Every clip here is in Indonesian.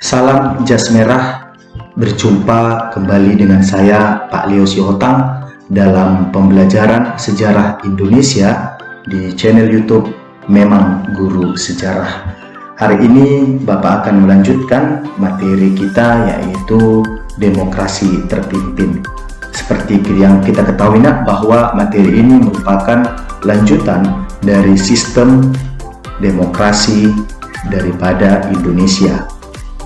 Salam jas merah, berjumpa kembali dengan saya Pak Leo Sihotang dalam pembelajaran sejarah Indonesia di channel YouTube Memang Guru Sejarah. Hari ini Bapak akan melanjutkan materi kita, yaitu demokrasi terpimpin. Seperti yang kita ketahui bahwa materi ini merupakan lanjutan dari sistem demokrasi daripada Indonesia,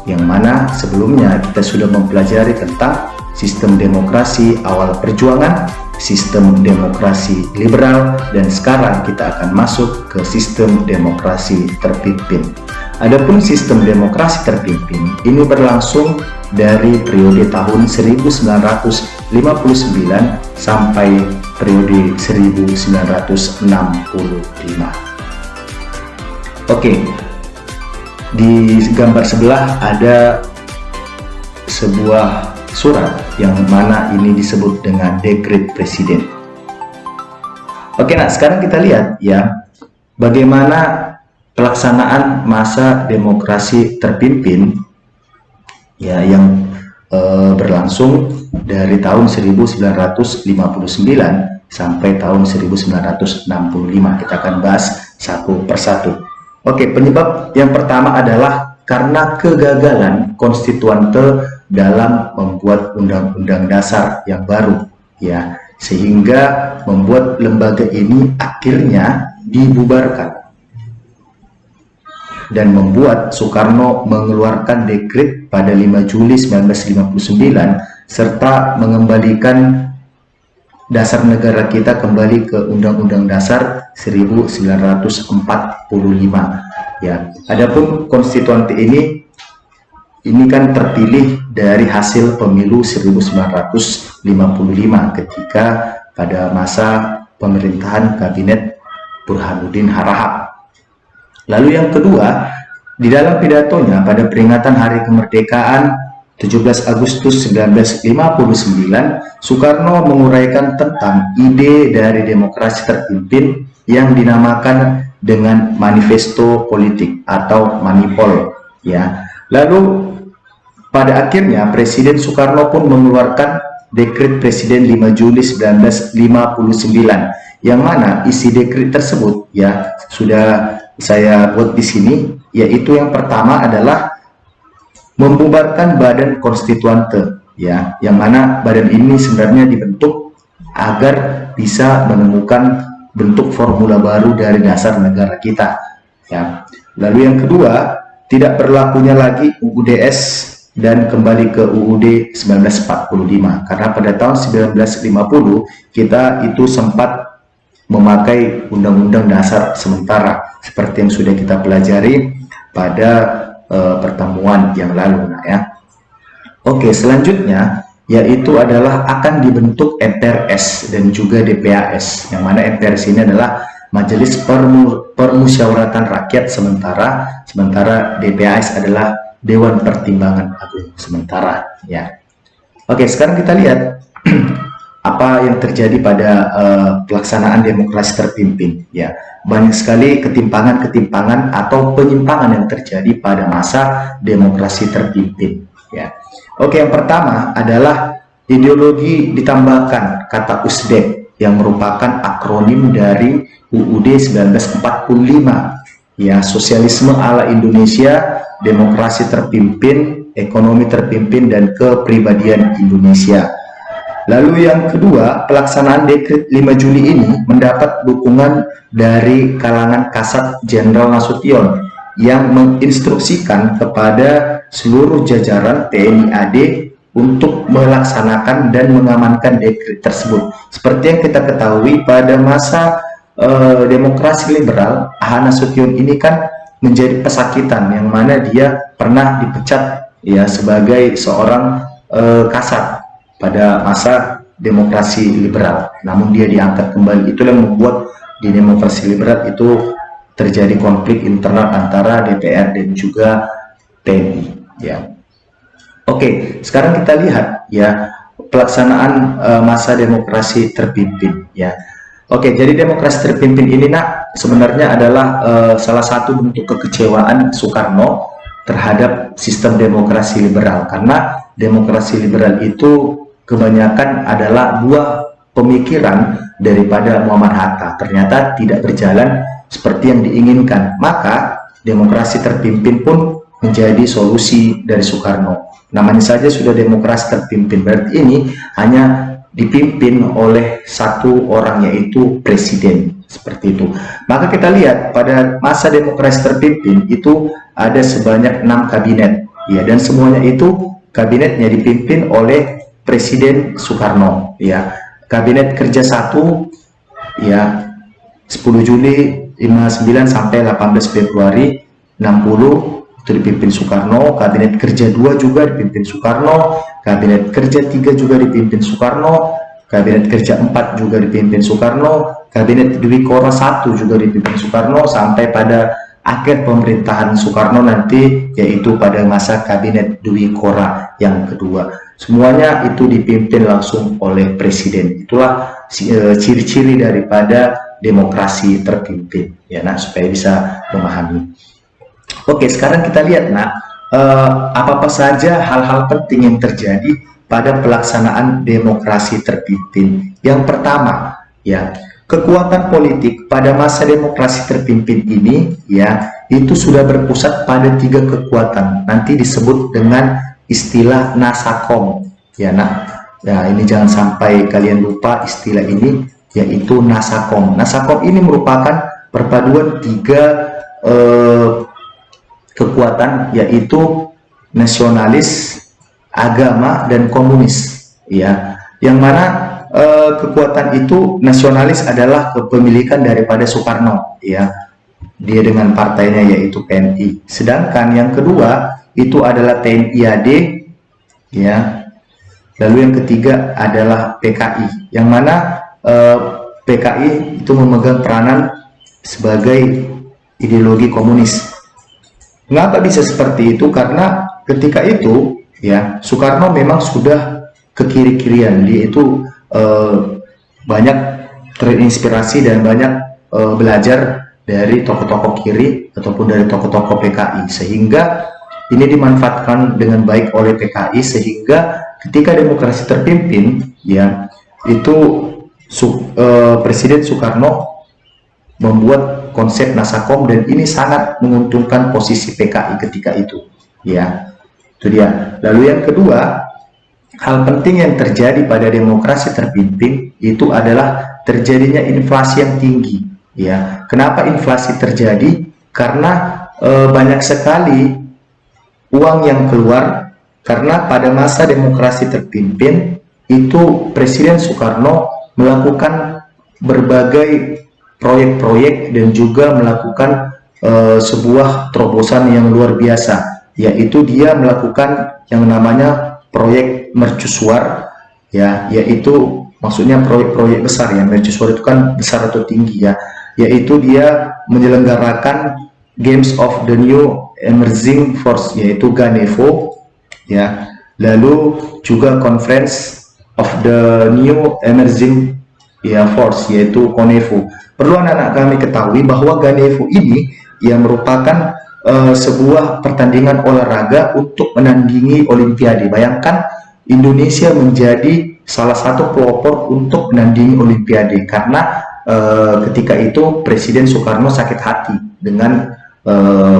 yang mana sebelumnya kita sudah mempelajari tentang sistem demokrasi awal perjuangan, sistem demokrasi liberal, dan sekarang kita akan masuk ke sistem demokrasi terpimpin. Adapun sistem demokrasi terpimpin ini berlangsung dari periode tahun 1959 sampai periode 1965. Oke. Di gambar sebelah ada sebuah surat yang mana ini disebut dengan dekret presiden. Oke, nah sekarang kita lihat ya bagaimana pelaksanaan masa demokrasi terpimpin ya yang berlangsung dari tahun 1959 sampai tahun 1965. Kita akan bahas satu persatu. Oke, penyebab yang pertama adalah karena kegagalan konstituante dalam membuat undang-undang dasar yang baru, ya, sehingga membuat lembaga ini akhirnya dibubarkan dan membuat Soekarno mengeluarkan dekret pada 5 Juli 1959 serta mengembalikan dasar negara kita kembali ke Undang-Undang Dasar 1945. Ya, adapun konstituante ini kan terpilih dari hasil pemilu 1955 ketika pada masa pemerintahan kabinet Burhanuddin Harahap. Lalu yang kedua, di dalam pidatonya pada peringatan Hari Kemerdekaan 17 Agustus 1959, Soekarno menguraikan tentang ide dari demokrasi terpimpin yang dinamakan dengan manifesto politik atau manipol, ya. Lalu pada akhirnya Presiden Soekarno pun mengeluarkan dekret Presiden 5 Juli 1959, yang mana isi dekret tersebut ya sudah saya buat di sini, yaitu yang pertama adalah membubarkan badan konstituante, ya, yang mana badan ini sebenarnya dibentuk agar bisa menemukan bentuk formula baru dari dasar negara kita, ya. Lalu yang kedua, tidak berlakunya lagi UUDS dan kembali ke UUD 1945, karena pada tahun 1950 kita itu sempat memakai undang-undang dasar sementara seperti yang sudah kita pelajari pada pertemuan yang lalu, ya. Oke, selanjutnya yaitu adalah akan dibentuk MPRS dan juga DPAS, yang mana MPRS ini adalah Majelis Permusyawaratan Rakyat sementara DPAS adalah Dewan Pertimbangan Agung sementara, ya. Oke, sekarang kita lihat apa yang terjadi pada pelaksanaan demokrasi terpimpin, ya. Banyak sekali ketimpangan atau penyimpangan yang terjadi pada masa demokrasi terpimpin, ya. Oke, yang pertama adalah ideologi ditambahkan kata USDEP yang merupakan akronim dari UUD 1945, ya, sosialisme ala Indonesia, demokrasi terpimpin, ekonomi terpimpin, dan kepribadian Indonesia. Lalu yang kedua, pelaksanaan dekret 5 Juli ini mendapat dukungan dari kalangan Kasat Jenderal Nasution yang menginstruksikan kepada seluruh jajaran TNI AD untuk melaksanakan dan mengamankan dekret tersebut. Seperti yang kita ketahui pada masa demokrasi liberal, A.H. Nasution ini kan menjadi pesakitan, yang mana dia pernah dipecat, ya, sebagai seorang kasat pada masa demokrasi liberal, namun dia diangkat kembali. Itulah yang membuat di demokrasi liberal itu terjadi konflik internal antara DPR dan juga TNI, ya. Oke, sekarang kita lihat ya pelaksanaan masa demokrasi terpimpin, ya. Oke, jadi demokrasi terpimpin ini sebenarnya adalah salah satu bentuk kekecewaan Soekarno terhadap sistem demokrasi liberal, karena demokrasi liberal itu kebanyakan adalah buah pemikiran daripada Muhammad Hatta, ternyata tidak berjalan seperti yang diinginkan. Maka demokrasi terpimpin pun menjadi solusi dari Soekarno. Namanya saja sudah demokrasi terpimpin, berarti ini hanya dipimpin oleh satu orang, yaitu presiden, seperti itu. Maka kita lihat pada masa demokrasi terpimpin itu ada sebanyak 6 kabinet, ya, dan semuanya itu kabinetnya dipimpin oleh Presiden Soekarno, ya. Kabinet kerja 1, ya, 10 Juli 59 sampai 18 Februari 60 itu dipimpin Soekarno. Kabinet kerja 2 juga dipimpin Soekarno, kabinet kerja 3 juga dipimpin Soekarno, kabinet kerja 4 juga dipimpin Soekarno, kabinet Dwi Kora 1 juga dipimpin Soekarno, sampai pada akhir pemerintahan Soekarno nanti, yaitu pada masa kabinet Dwi Kora yang kedua. Semuanya itu dipimpin langsung oleh presiden. Itulah ciri-ciri daripada demokrasi terpimpin, ya, nah, supaya bisa memahami. Oke, sekarang kita lihat, nah, apa-apa saja hal-hal penting yang terjadi pada pelaksanaan demokrasi terpimpin. Yang pertama, ya, kekuatan politik pada masa demokrasi terpimpin ini, ya, itu sudah berpusat pada 3 kekuatan. Nanti disebut dengan istilah Nasakom, ya, nah, ya, ini jangan sampai kalian lupa istilah ini, yaitu Nasakom. Nasakom ini merupakan perpaduan 3 kekuatan, yaitu nasionalis, agama, dan komunis, ya, yang mana kekuatan itu nasionalis adalah kepemilikan daripada Soekarno, ya, dia dengan partainya yaitu PNI. Sedangkan yang kedua itu adalah TNI AD, ya. Lalu yang ketiga adalah PKI, yang mana PKI itu memegang peranan sebagai ideologi komunis. Mengapa bisa seperti itu? Karena ketika itu, ya, Soekarno memang sudah ke kiri-kirian, dia itu banyak terinspirasi dan banyak belajar dari tokoh-tokoh kiri ataupun dari tokoh-tokoh PKI, sehingga ini dimanfaatkan dengan baik oleh PKI, sehingga ketika demokrasi terpimpin, ya, itu Presiden Soekarno membuat konsep Nasakom, dan ini sangat menguntungkan posisi PKI ketika itu, ya, itu dia. Lalu yang kedua, hal penting yang terjadi pada demokrasi terpimpin itu adalah terjadinya inflasi yang tinggi, ya. Kenapa inflasi terjadi? Karena banyak sekali uang yang keluar, karena pada masa demokrasi terpimpin itu Presiden Soekarno melakukan berbagai proyek-proyek dan juga melakukan sebuah terobosan yang luar biasa, yaitu dia melakukan yang namanya proyek mercusuar, ya, yaitu maksudnya proyek-proyek besar, ya. Mercusuar itu kan besar atau tinggi, ya, yaitu dia menyelenggarakan Games of the New Emerging Force, yaitu GANEVO, ya. Lalu juga Conference of the New Emerging, ya, Force, yaitu CONEVO. Perlu anak-anak kami ketahui bahwa GANEVO ini yang merupakan sebuah pertandingan olahraga untuk menandingi Olimpiade. Bayangkan Indonesia menjadi salah satu pelopor untuk menandingi Olimpiade, karena ketika itu Presiden Soekarno sakit hati dengan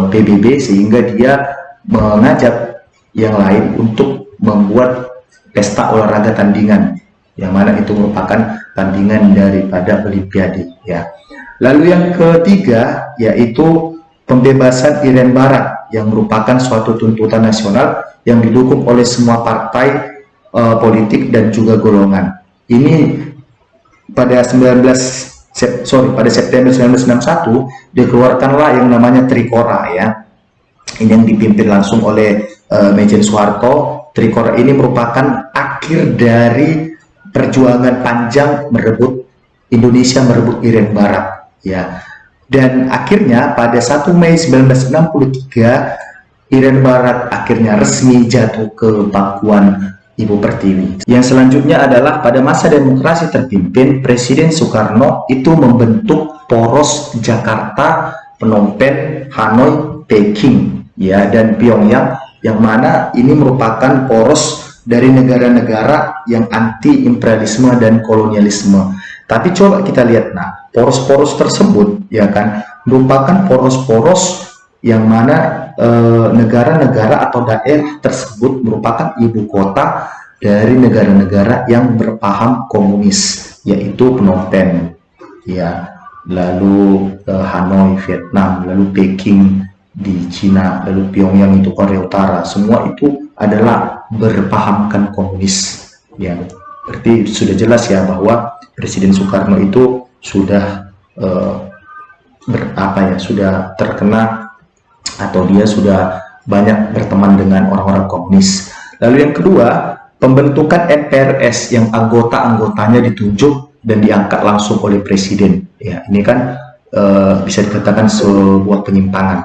PBB, sehingga dia mengajak yang lain untuk membuat pesta olahraga tandingan, yang mana itu merupakan tandingan daripada Olimpiade, ya. Lalu yang ketiga yaitu pembebasan Irian Barat, yang merupakan suatu tuntutan nasional yang didukung oleh semua partai politik dan juga golongan. Ini pada pada September 1961 dikeluarkanlah yang namanya Trikora, ya. Ini yang dipimpin langsung oleh Mejen Soeharto. Trikora ini merupakan akhir dari perjuangan panjang Indonesia merebut Irian Barat, ya. Dan akhirnya pada 1 Mei 1963 Irian Barat akhirnya resmi jatuh ke pangkuan Ibu Pertiwi. Yang selanjutnya adalah pada masa demokrasi terpimpin, Presiden Soekarno itu membentuk poros Jakarta, Phnom Penh, Hanoi, Peking, ya, dan Pyongyang, yang mana ini merupakan poros dari negara-negara yang anti imperialisme dan kolonialisme. Tapi coba kita lihat, nah, poros-poros tersebut ya kan merupakan poros-poros yang mana negara-negara atau daerah tersebut merupakan ibu kota dari negara-negara yang berpaham komunis, yaitu Phnom Penh, ya, lalu Hanoi, Vietnam, lalu Peking di Cina, lalu Pyongyang itu Korea Utara. Semua itu adalah berpahamkan komunis. Ya, berarti sudah jelas ya bahwa Presiden Soekarno itu sudah sudah terkena atau dia sudah banyak berteman dengan orang-orang komunis. Lalu yang kedua, pembentukan MPRS yang anggota-anggotanya ditunjuk dan diangkat langsung oleh presiden. Ya, ini kan bisa dikatakan sebuah penyimpangan.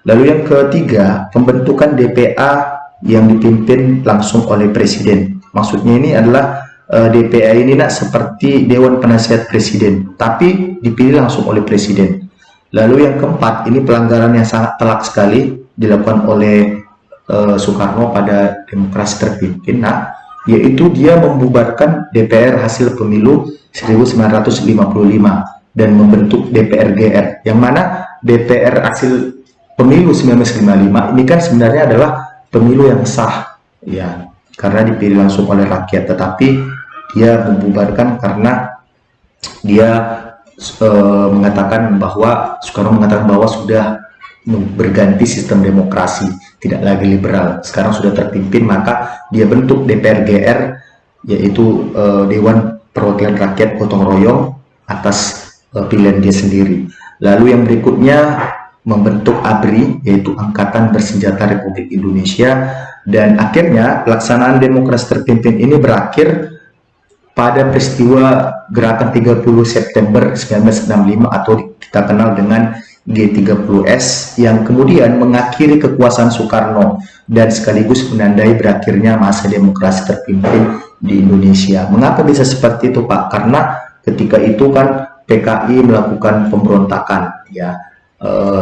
Lalu yang ketiga, pembentukan DPA yang dipimpin langsung oleh presiden. Maksudnya ini adalah DPA ini seperti Dewan Penasihat Presiden, tapi dipilih langsung oleh presiden. Lalu yang keempat, ini pelanggaran yang sangat telak sekali dilakukan oleh Soekarno pada demokrasi terpimpin, yaitu dia membubarkan DPR hasil pemilu 1955 dan membentuk DPR GR, yang mana DPR hasil pemilu 1955 ini kan sebenarnya adalah pemilu yang sah, ya, karena dipilih langsung oleh rakyat, tetapi dia membubarkan karena dia Soekarno mengatakan bahwa sudah berganti sistem demokrasi, tidak lagi liberal, sekarang sudah terpimpin, maka dia bentuk DPR GR, yaitu Dewan Perwakilan Rakyat Gotong Royong atas pilihan dia sendiri. Lalu yang berikutnya membentuk ABRI, yaitu Angkatan Bersenjata Republik Indonesia, dan akhirnya pelaksanaan demokrasi terpimpin ini berakhir pada peristiwa Gerakan 30 September 1965 atau kita kenal dengan G30S, yang kemudian mengakhiri kekuasaan Soekarno dan sekaligus menandai berakhirnya masa demokrasi terpimpin di Indonesia. Mengapa bisa seperti itu, Pak? Karena ketika itu kan PKI melakukan pemberontakan, ya,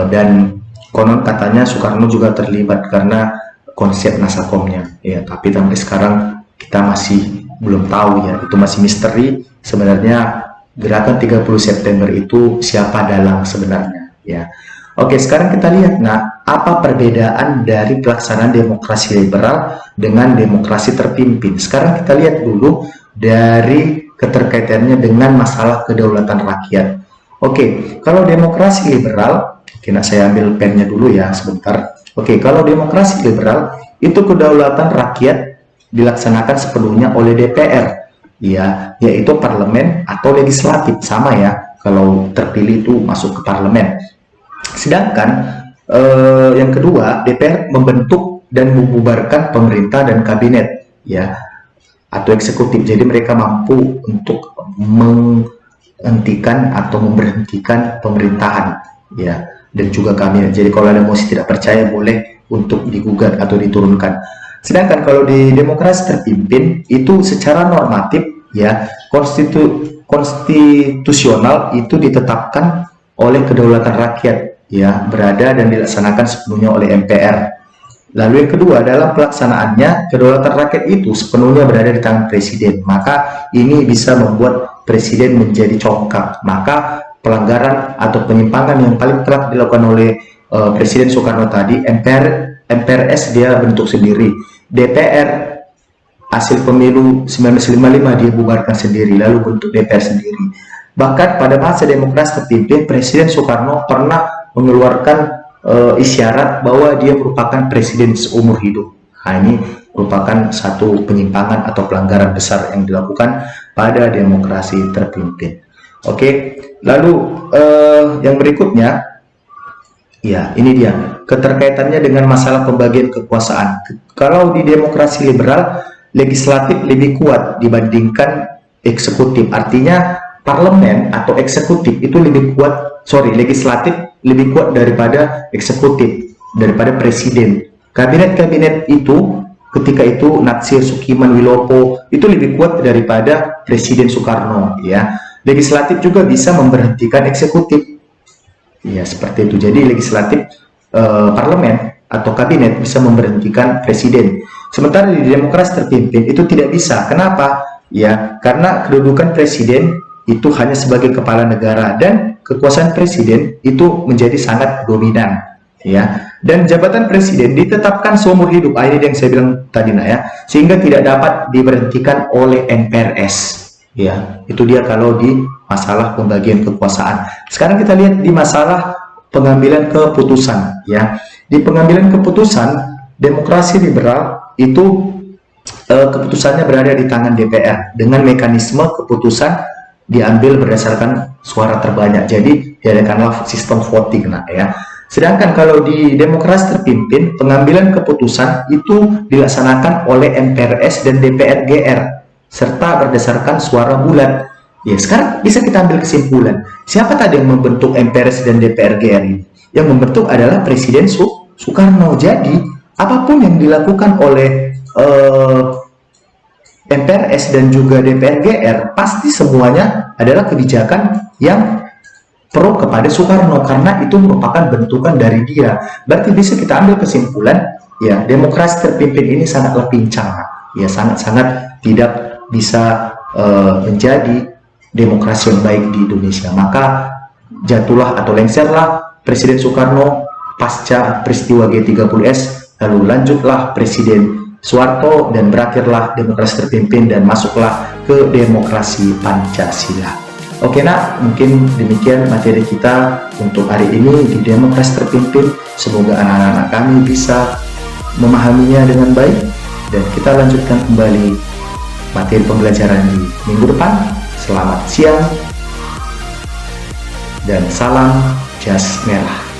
dan konon katanya Soekarno juga terlibat karena konsep Nasakomnya, ya, tapi sampai sekarang kita masih belum tahu, ya, itu masih misteri sebenarnya Gerakan 30 September itu siapa dalang sebenarnya, ya. Oke, sekarang kita lihat, apa perbedaan dari pelaksanaan demokrasi liberal dengan demokrasi terpimpin. Sekarang kita lihat dulu dari keterkaitannya dengan masalah kedaulatan rakyat. Oke, kalau demokrasi liberal, saya ambil pennya dulu ya sebentar. Oke, kalau demokrasi liberal itu kedaulatan rakyat dilaksanakan sepenuhnya oleh DPR, ya, yaitu parlemen atau legislatif, sama ya, kalau terpilih itu masuk ke parlemen. Sedangkan yang kedua, DPR membentuk dan membubarkan pemerintah dan kabinet, ya, atau eksekutif. Jadi mereka mampu untuk menghentikan atau memberhentikan pemerintahan, ya, dan juga kabinet. Jadi kalau ada mosi tidak percaya boleh untuk digugat atau diturunkan. Sedangkan kalau di demokrasi terpimpin itu secara normatif, ya, konstitusional itu ditetapkan oleh kedaulatan rakyat, ya, berada dan dilaksanakan sepenuhnya oleh MPR. Lalu yang kedua, dalam pelaksanaannya kedaulatan rakyat itu sepenuhnya berada di tangan presiden, maka ini bisa membuat presiden menjadi congkak. Maka pelanggaran atau penyimpangan yang paling telah dilakukan oleh Presiden Soekarno tadi, MPRS dia bentuk sendiri, DPR hasil pemilu 1955 dia bubarkan sendiri, lalu bentuk DPR sendiri. Bahkan pada masa demokrasi terpimpin, Presiden Soekarno pernah mengeluarkan isyarat bahwa dia merupakan presiden seumur hidup. Ini merupakan satu penyimpangan atau pelanggaran besar yang dilakukan pada demokrasi terpimpin. Oke, lalu yang berikutnya, ya, ini dia keterkaitannya dengan masalah pembagian kekuasaan. Kalau di demokrasi liberal, legislatif lebih kuat dibandingkan eksekutif. Artinya parlemen atau eksekutif itu lebih kuat, legislatif lebih kuat daripada eksekutif, daripada presiden. Kabinet-kabinet itu ketika itu Natsir, Sukiman, Wilopo itu lebih kuat daripada Presiden Soekarno, ya. Legislatif juga bisa memberhentikan eksekutif. Ya, seperti itu. Jadi legislatif parlemen atau kabinet bisa memberhentikan presiden. Sementara di demokrasi terpimpin itu tidak bisa. Kenapa? Ya, karena kedudukan presiden itu hanya sebagai kepala negara dan kekuasaan presiden itu menjadi sangat dominan, ya. Dan jabatan presiden ditetapkan seumur hidup. Ini yang saya bilang tadi, ya, sehingga tidak dapat diberhentikan oleh MPRS. Ya, itu dia kalau di masalah pembagian kekuasaan. Sekarang kita lihat di masalah pengambilan keputusan, ya. Di pengambilan keputusan demokrasi liberal itu keputusannya berada di tangan DPR dengan mekanisme keputusan diambil berdasarkan suara terbanyak. Jadi diadakanlah sistem voting, ya. Sedangkan kalau di demokrasi terpimpin, pengambilan keputusan itu dilaksanakan oleh MPRS dan DPR GR serta berdasarkan suara bulat. Ya, sekarang bisa kita ambil kesimpulan. Siapa tadi yang membentuk MPRS dan DPR GR ini? Yang membentuk adalah Presiden Soekarno. Jadi, apapun yang dilakukan oleh MPRS dan juga DPR GR, pasti semuanya adalah kebijakan yang pro kepada Soekarno, karena itu merupakan bentukan dari dia. Berarti bisa kita ambil kesimpulan, ya, demokrasi terpimpin ini sangatlah pincang, ya, sangat-sangat tidak bisa menjadi demokrasi yang baik di Indonesia. Maka jatuhlah atau lengserlah Presiden Soekarno pasca peristiwa G30S, lalu lanjutlah Presiden Soeharto dan berakhirlah demokrasi terpimpin dan masuklah ke demokrasi Pancasila. Oke, mungkin demikian materi kita untuk hari ini di demokrasi terpimpin. Semoga anak-anak kami bisa memahaminya dengan baik dan kita lanjutkan kembali materi pembelajaran di minggu depan. Selamat siang dan salam jas merah.